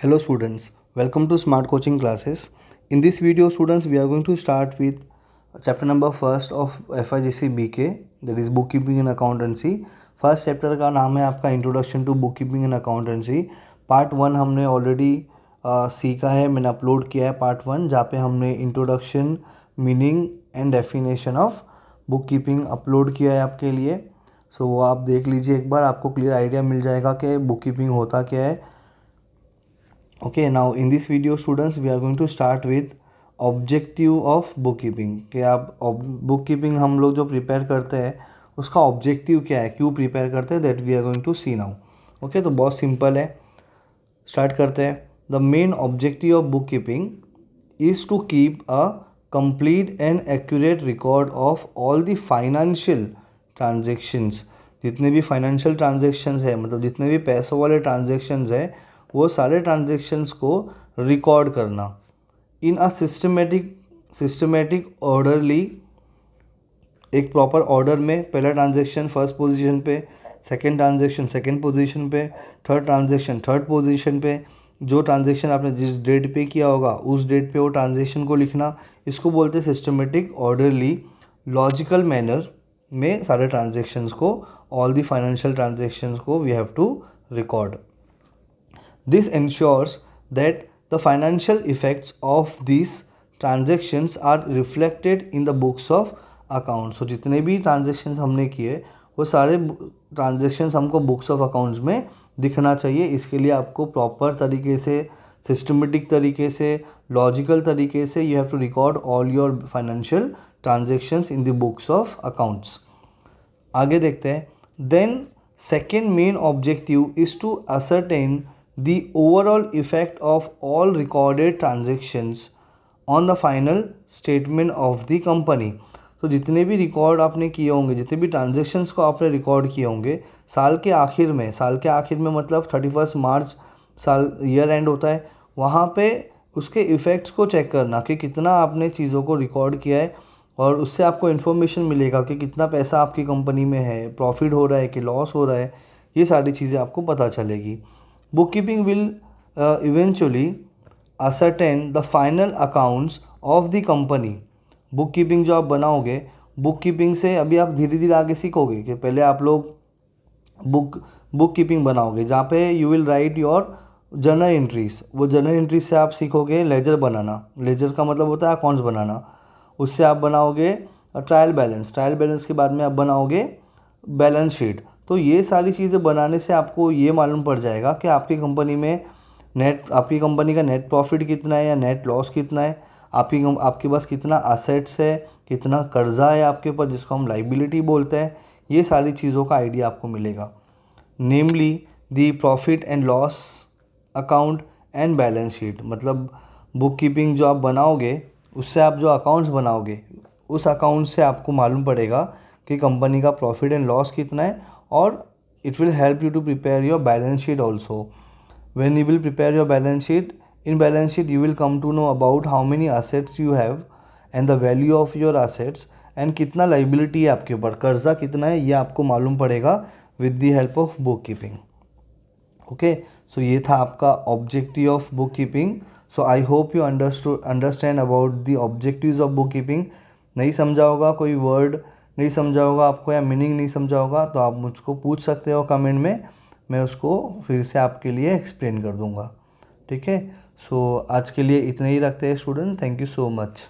Hello students, welcome to Smart Coaching Classes. In this video students, we are going to start with chapter number first of FIGC BK, that is Bookkeeping and Accountancy. First chapter का नाम है आपका introduction to bookkeeping and accountancy. Part 1 हमने already सीखा है, मैंने upload किया है पार्ट 1, जहाँ पे हमने introduction, meaning and definition of bookkeeping upload किया है आपके लिए। सो वो आप देख लीजिए एक बार, आपको क्लियर आइडिया मिल जाएगा कि बुककीपिंग होता क्या है। Okay, now in this video students we are going to start with objective of book keeping. कि आप बुक कीपिंग हम लोग जो प्रिपेयर करते हैं उसका ऑब्जेक्टिव क्या है, क्यों प्रिपेयर करते हैं, that we are going to see now. Okay, तो बहुत सिंपल है, स्टार्ट करते हैं। The main objective of bookkeeping is to keep a complete and accurate record of all the financial transactions. जितने भी फाइनेंशियल ट्रांजेक्शन्स है, मतलब जितने भी पैसों वाले ट्रांजेक्शन्स है, वो सारे ट्रांजेक्शन्स को रिकॉर्ड करना इन अ सिस्टमेटिक ऑर्डरली, एक प्रॉपर ऑर्डर में। पहला ट्रांजेक्शन फर्स्ट पोजीशन पे, सेकंड ट्रांजेक्शन सेकंड पोजीशन पे, थर्ड ट्रांजेक्शन थर्ड पोजीशन पे। जो ट्रांजेक्शन आपने जिस डेट पे किया होगा उस डेट पे वो ट्रांजेक्शन को लिखना, इसको बोलते हैं सिस्टमेटिक ऑर्डरली लॉजिकल मैनर में सारे ट्रांजेक्शन्स को, ऑल द फाइनेंशियल ट्रांजेक्शन्स को we have to record. This ensures that the financial effects of these transactions are reflected in the books of accounts. So जितने भी transactions हमने किए वो सारे transactions हमको books of accounts में दिखना चाहिए। इसके लिए आपको proper तरीके से, systematic तरीके से, logical तरीके से you have to record all your financial transactions in the books of accounts. आगे देखते हैं। Then second main objective is to ascertain the overall effect of all recorded transactions on the final statement of the company. तो जितने भी record आपने किए होंगे, जितने भी ट्रांजेक्शन्स को आपने रिकॉर्ड किए होंगे साल के आखिर में मतलब 31 मार्च साल ईयर एंड होता है, वहाँ पे उसके इफ़ेक्ट्स को चेक करना कि कितना आपने चीज़ों को रिकॉर्ड किया है, और उससे आपको इन्फॉर्मेशन मिलेगा कि कितना पैसा आपकी कंपनी में है, प्रॉफिट हो रहा है कि लॉस हो रहा है, ये सारी चीज़ें आपको पता चलेगी। Bookkeeping will eventually ascertain the final accounts of the company. Bookkeeping जो आप बनाओगे, बुककीपिंग से अभी आप धीरे धीरे आगे सीखोगे कि पहले आप लोग बुककीपिंग बनाओगे जहाँ पे you will write your journal entries. वो जर्नल एंट्रीज से आप सीखोगे लेजर बनाना। लेजर का मतलब होता है अकाउंट्स बनाना। उससे आप बनाओगे ट्रायल बैलेंस के बाद में आप बनाओगे बैलेंस शीट। तो ये सारी चीज़ें बनाने से आपको ये मालूम पड़ जाएगा कि आपकी कंपनी में आपकी कंपनी का नेट प्रॉफिट कितना है या नेट लॉस कितना है, आपके पास कितना असेट्स है, कितना कर्जा है आपके ऊपर, जिसको हम लाइबिलिटी बोलते हैं। ये सारी चीज़ों का आइडिया आपको मिलेगा। Namely the profit and loss account and balance sheet, मतलब बुक कीपिंग जो आप बनाओगे उससे आप जो अकाउंट्स बनाओगे उस अकाउंट से आपको मालूम पड़ेगा कि कंपनी का प्रॉफिट एंड लॉस कितना है, और it will help you to prepare your balance sheet also. When you will prepare your balance sheet, in balance sheet you will come to know about how many assets you have and the value of your assets, and कितना liability है आपके ऊपर, कर्जा कितना है, ये आपको मालूम पड़ेगा with the help of bookkeeping. Okay, so ये था आपका objective of bookkeeping. So I hope you understand about the objectives of bookkeeping. नहीं समझा होगा, कोई वर्ड नहीं समझा होगा आपको या मीनिंग नहीं समझा होगा, तो आप मुझको पूछ सकते हो कमेंट में, मैं उसको फिर से आपके लिए एक्सप्लेन कर दूंगा। ठीक है, सो आज के लिए इतना ही रखते हैं student. Thank you so much.